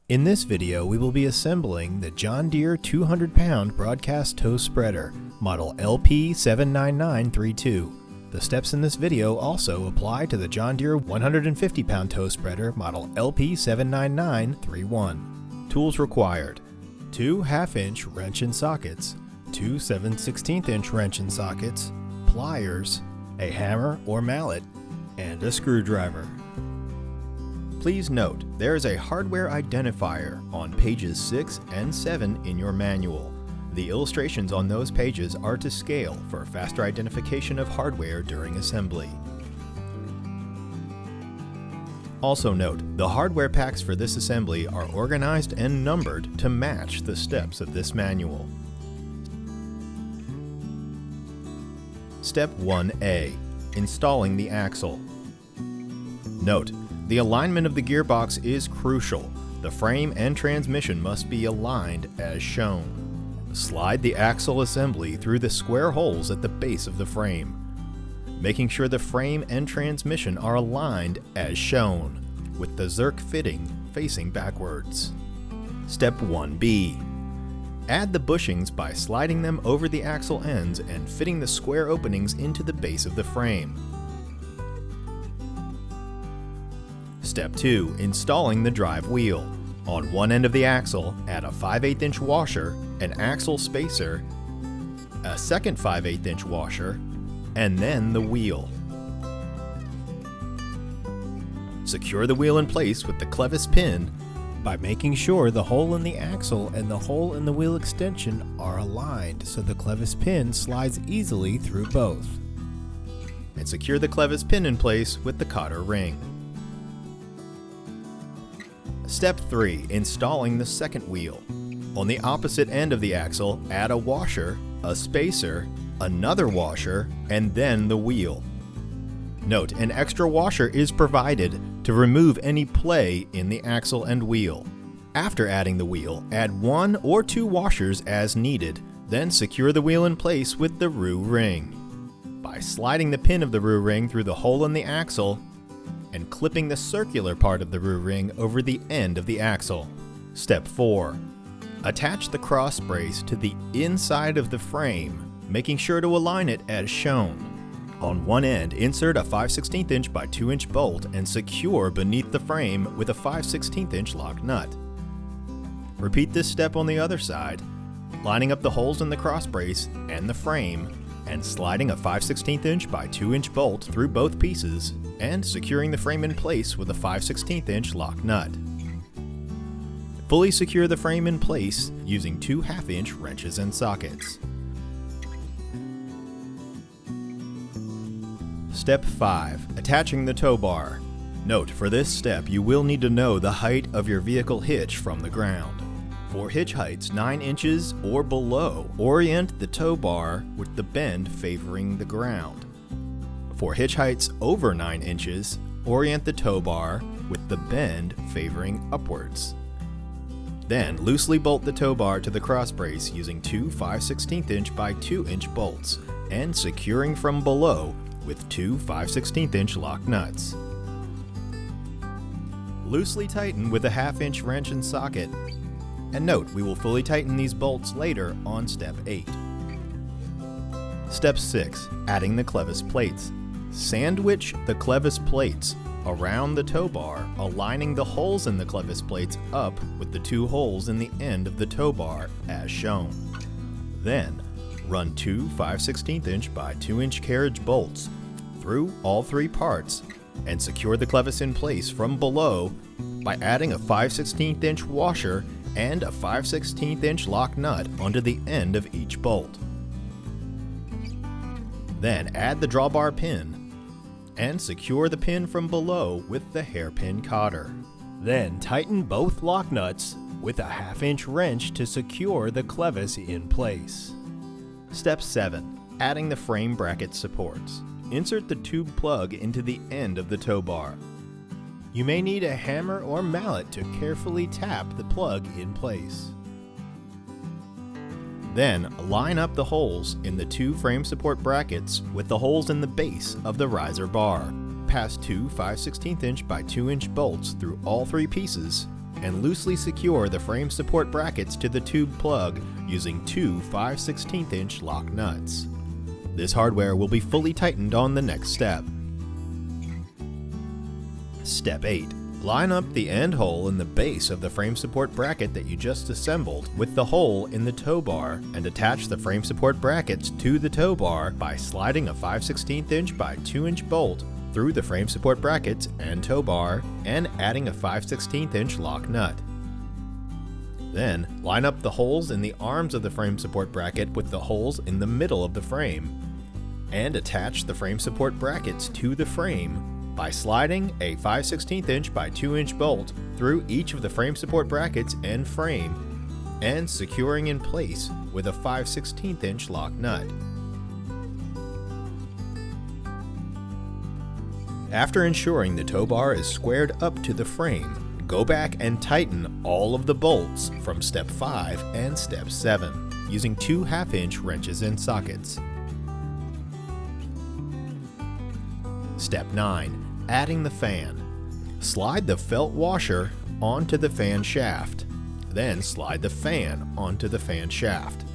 In this video, we will be assembling the John Deere 200-pound broadcast toe spreader, model LP79932. The steps in this video also apply to the John Deere 150-pound toe spreader, model LP79931. Tools required: 2 1/2-inch wrench and sockets, 2 7/16-inch wrench and sockets, pliers, a hammer or mallet, and a screwdriver. Please note, there is a hardware identifier on pages 6 and 7 in your manual. The illustrations on those pages are to scale for faster identification of hardware during assembly. Also note, the hardware packs for this assembly are organized and numbered to match the steps of this manual. Step 1A. Installing the axle. Note, the alignment of the gearbox is crucial. The frame and transmission must be aligned as shown. Slide the axle assembly through the square holes at the base of the frame, making sure the frame and transmission are aligned as shown, with the Zerk fitting facing backwards. Step 1B. Add the bushings by sliding them over the axle ends and fitting the square openings into the base of the frame. Step 2. Installing the drive wheel. On one end of the axle, add a 5/8-inch washer, an axle spacer, a second 5/8-inch washer, and then the wheel. Secure the wheel in place with the Clevis pin by making sure the hole in the axle and the hole in the wheel extension are aligned so the Clevis pin slides easily through both. And secure the Clevis pin in place with the cotter ring. Step 3. Installing the second wheel. On the opposite end of the axle, add a washer, a spacer, another washer, and then the wheel. Note, an extra washer is provided to remove any play in the axle and wheel. After adding the wheel, add 1 or 2 washers as needed, then secure the wheel in place with the roux ring. By sliding the pin of the roux ring through the hole in the axle, and clipping the circular part of the roux ring over the end of the axle. Step 4. Attach the cross brace to the inside of the frame, making sure to align it as shown. On one end, insert a 5/16-inch by 2-inch bolt and secure beneath the frame with a 5/16-inch lock nut. Repeat this step on the other side, lining up the holes in the cross brace and the frame, and sliding a 5/16-inch by 2-inch bolt through both pieces, and securing the frame in place with a 5/16-inch lock nut. Fully secure the frame in place using 2 1/2-inch wrenches and sockets. Step 5. Attaching the tow bar. Note, for this step you will need to know the height of your vehicle hitch from the ground. For hitch heights 9 inches or below, orient the tow bar with the bend favoring the ground. For hitch heights over 9 inches, orient the tow bar with the bend favoring upwards. Then loosely bolt the tow bar to the cross brace using 2 5/16-inch by 2-inch bolts and securing from below with 2 5/16-inch lock nuts. Loosely tighten with a 1/2-inch wrench and socket. And note, we will fully tighten these bolts later on step 8. Step 6. Adding the Clevis plates. Sandwich the Clevis plates around the tow bar, aligning the holes in the Clevis plates up with the 2 holes in the end of the tow bar as shown. Then, run 2 5/16-inch by 2-inch carriage bolts through all 3 parts and secure the Clevis in place from below by adding a 5/16-inch washer and a 5/16-inch lock nut onto the end of each bolt. Then add the drawbar pin and secure the pin from below with the hairpin cotter. Then tighten both lock nuts with a 1/2-inch wrench to secure the Clevis in place. Step 7. Adding the frame bracket supports. Insert the tube plug into the end of the tow bar. You may need a hammer or mallet to carefully tap the plug in place. Then line up the holes in the 2 frame support brackets with the holes in the base of the riser bar. Pass 2 5/16-inch by 2-inch bolts through all 3 pieces and loosely secure the frame support brackets to the tube plug using two 5/16" lock nuts. This hardware will be fully tightened on the next step. Step 8. Line up the end hole in the base of the frame support bracket that you just assembled with the hole in the tow bar, and attach the frame support brackets to the tow bar by sliding a 5/16" by 2" bolt through the frame support brackets and tow bar and adding a 5/16" lock nut. Then line up the holes in the arms of the frame support bracket with the holes in the middle of the frame, and attach the frame support brackets to the frame by sliding a 5/16" by 2" bolt through each of the frame support brackets and frame, and securing in place with a 5/16" lock nut. After ensuring the tow bar is squared up to the frame, go back and tighten all of the bolts from step 5 and step 7 using two 1/2" wrenches and sockets. Step 9. Adding the fan. Slide the felt washer onto the fan shaft, then slide the fan onto the fan shaft.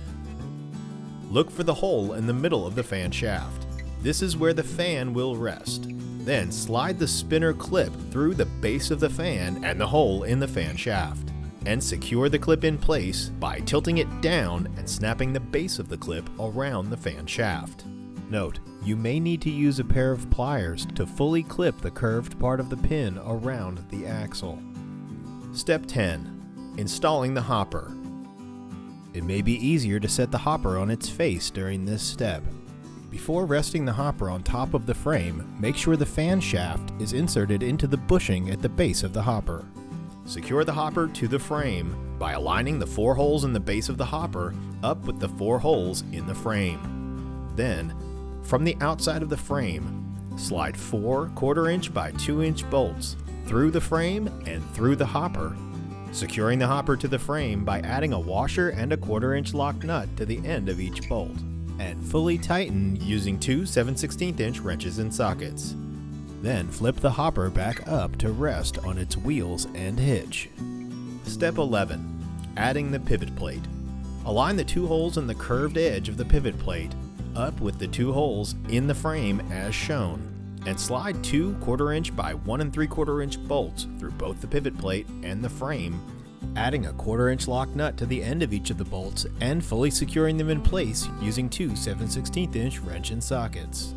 Look for the hole in the middle of the fan shaft. This is where the fan will rest. Then slide the spinner clip through the base of the fan and the hole in the fan shaft, and secure the clip in place by tilting it down and snapping the base of the clip around the fan shaft. Note, you may need to use a pair of pliers to fully clip the curved part of the pin around the axle. Step 10. Installing the hopper. It may be easier to set the hopper on its face during this step. Before resting the hopper on top of the frame, make sure the fan shaft is inserted into the bushing at the base of the hopper. Secure the hopper to the frame by aligning the 4 holes in the base of the hopper up with the 4 holes in the frame. Then, from the outside of the frame, slide 4 1/4" by 2" bolts through the frame and through the hopper, securing the hopper to the frame by adding a washer and a 1/4" lock nut to the end of each bolt, and fully tighten using two 7/16" wrenches and sockets. Then flip the hopper back up to rest on its wheels and hitch. Step 11. Adding the pivot plate. Align the 2 holes in the curved edge of the pivot plate up with the 2 holes in the frame as shown, and slide 2 1/4" by 1 3/4" bolts through both the pivot plate and the frame, adding a 1/4" lock nut to the end of each of the bolts and fully securing them in place using two 7/16" wrench and sockets.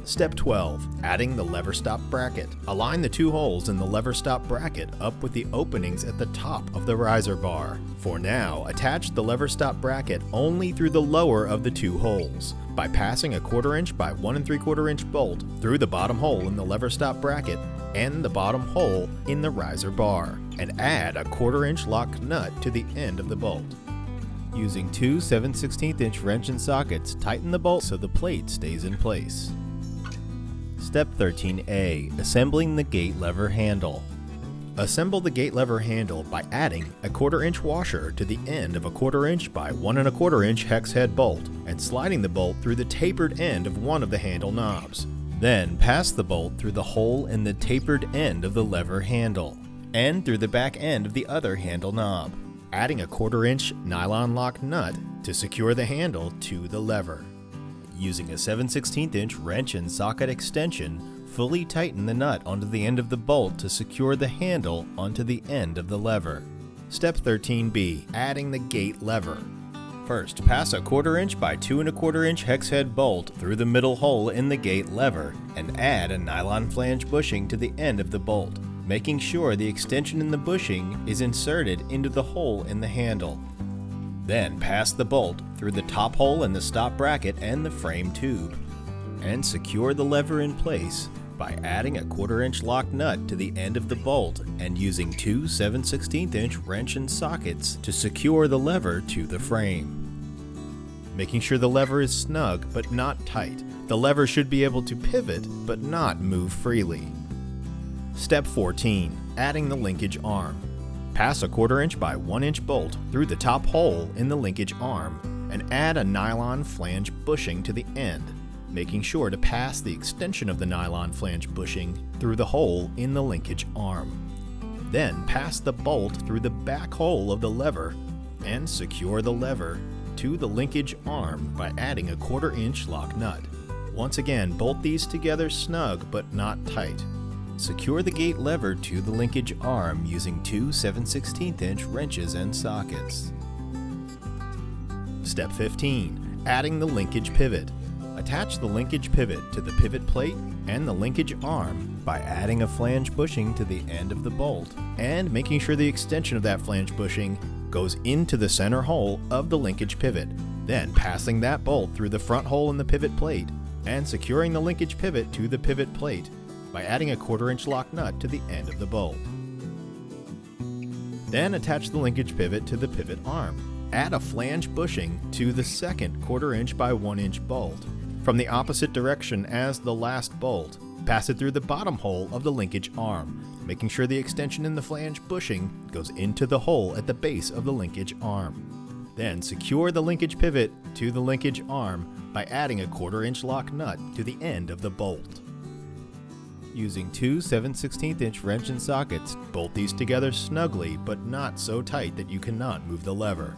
Step 12. Adding the lever stop bracket. Align the 2 holes in the lever stop bracket up with the openings at the top of the riser bar. For now, attach the lever stop bracket only through the lower of the 2 holes by passing a 1/4" by 1 3/4" bolt through the bottom hole in the lever stop bracket and the bottom hole in the riser bar, and add a 1/4" lock nut to the end of the bolt. Using two 7/16" wrench and sockets, tighten the bolt so the plate stays in place. Step 13A. Assembling the gate lever handle. Assemble the gate lever handle by adding a 1/4" washer to the end of a 1/4" by 1 1/4" hex head bolt and sliding the bolt through the tapered end of one of the handle knobs. Then pass the bolt through the hole in the tapered end of the lever handle and through the back end of the other handle knob, adding a 1/4" nylon lock nut to secure the handle to the lever. Using a 7/16" wrench and socket extension, fully tighten the nut onto the end of the bolt to secure the handle onto the end of the lever. Step 13B. Adding the gate lever. First, pass a 1/4" by 2 1/4" hex head bolt through the middle hole in the gate lever and add a nylon flange bushing to the end of the bolt, making sure the extension in the bushing is inserted into the hole in the handle. Then pass the bolt through the top hole in the stop bracket and the frame tube, and secure the lever in place by adding a 1/4" lock nut to the end of the bolt and using two 7/16" wrench and sockets to secure the lever to the frame. Making sure the lever is snug but not tight. The lever should be able to pivot but not move freely. Step 14. Adding the linkage arm. Pass a 1/4" by 1" bolt through the top hole in the linkage arm and add a nylon flange bushing to the end. making sure to pass the extension of the nylon flange bushing through the hole in the linkage arm. Then pass the bolt through the back hole of the lever and secure the lever to the linkage arm by adding a 1/4 inch lock nut. Once again, bolt these together snug but not tight. Secure the gate lever to the linkage arm using 2 7/16" wrenches and sockets. Step 15. Adding the linkage pivot. Attach the linkage pivot to the pivot plate and the linkage arm by adding a flange bushing to the end of the bolt and making sure the extension of that flange bushing goes into the center hole of the linkage pivot, then passing that bolt through the front hole in the pivot plate and securing the linkage pivot to the pivot plate by adding a 1/4 inch lock nut to the end of the bolt. Then attach the linkage pivot to the pivot arm. Add a flange bushing to the second 1/4 inch by 1 inch bolt from the opposite direction as the last bolt. Pass it through the bottom hole of the linkage arm, making sure the extension in the flange bushing goes into the hole at the base of the linkage arm. Then secure the linkage pivot to the linkage arm by adding a 1/4 inch lock nut to the end of the bolt. Using 2 7/16" wrench and sockets, bolt these together snugly but not so tight that you cannot move the lever.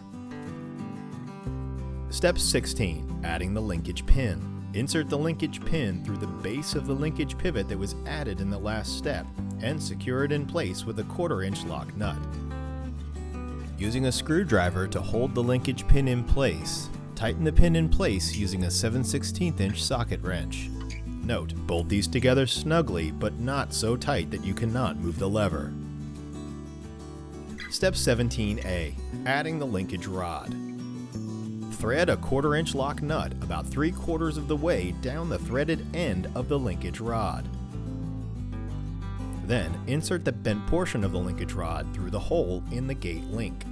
Step 16. Adding the linkage pin. Insert the linkage pin through the base of the linkage pivot that was added in the last step and secure it in place with a 1/4 inch lock nut. Using a screwdriver to hold the linkage pin in place, tighten the pin in place using a 7/16" socket wrench. Note, bolt these together snugly but not so tight that you cannot move the lever. Step 17A. Adding the linkage rod. Thread a 1/4 inch lock nut about 3/4 of the way down the threaded end of the linkage rod. Then insert the bent portion of the linkage rod through the hole in the gate link,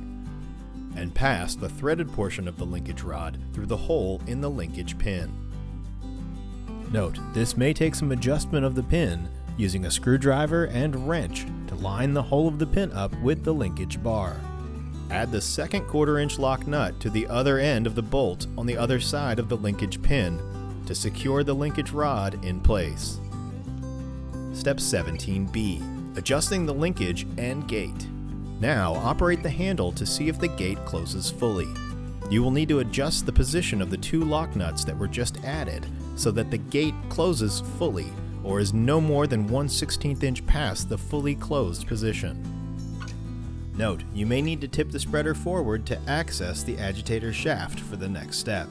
and pass the threaded portion of the linkage rod through the hole in the linkage pin. Note, this may take some adjustment of the pin using a screwdriver and wrench to line the hole of the pin up with the linkage bar. Add the second 1/4 inch lock nut to the other end of the bolt on the other side of the linkage pin to secure the linkage rod in place. Step 17B. Adjusting the linkage and gate. Now operate the handle to see if the gate closes fully. You will need to adjust the position of the 2 lock nuts that were just added so that the gate closes fully or is no more than 1/16 inch past the fully closed position. Note, you may need to tip the spreader forward to access the agitator shaft for the next step.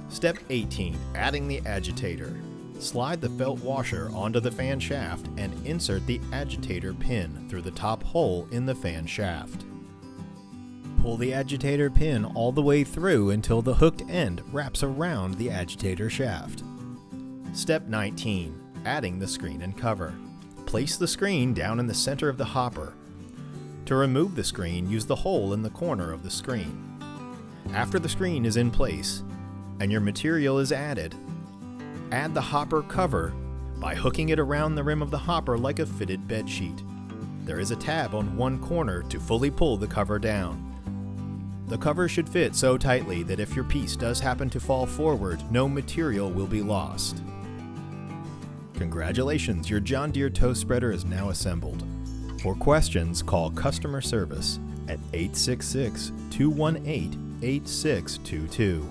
Step 18. Adding the agitator. Slide the felt washer onto the fan shaft and insert the agitator pin through the top hole in the fan shaft. Pull the agitator pin all the way through until the hooked end wraps around the agitator shaft. Step 19. Adding the screen and cover. Place the screen down in the center of the hopper. To remove the screen, use the hole in the corner of the screen. After the screen is in place and your material is added, add the hopper cover by hooking it around the rim of the hopper like a fitted bed sheet. There is a tab on one corner to fully pull the cover down. The cover should fit so tightly that if your piece does happen to fall forward, no material will be lost. Congratulations, your John Deere toe spreader is now assembled. For questions, call customer service at 866-218-8622.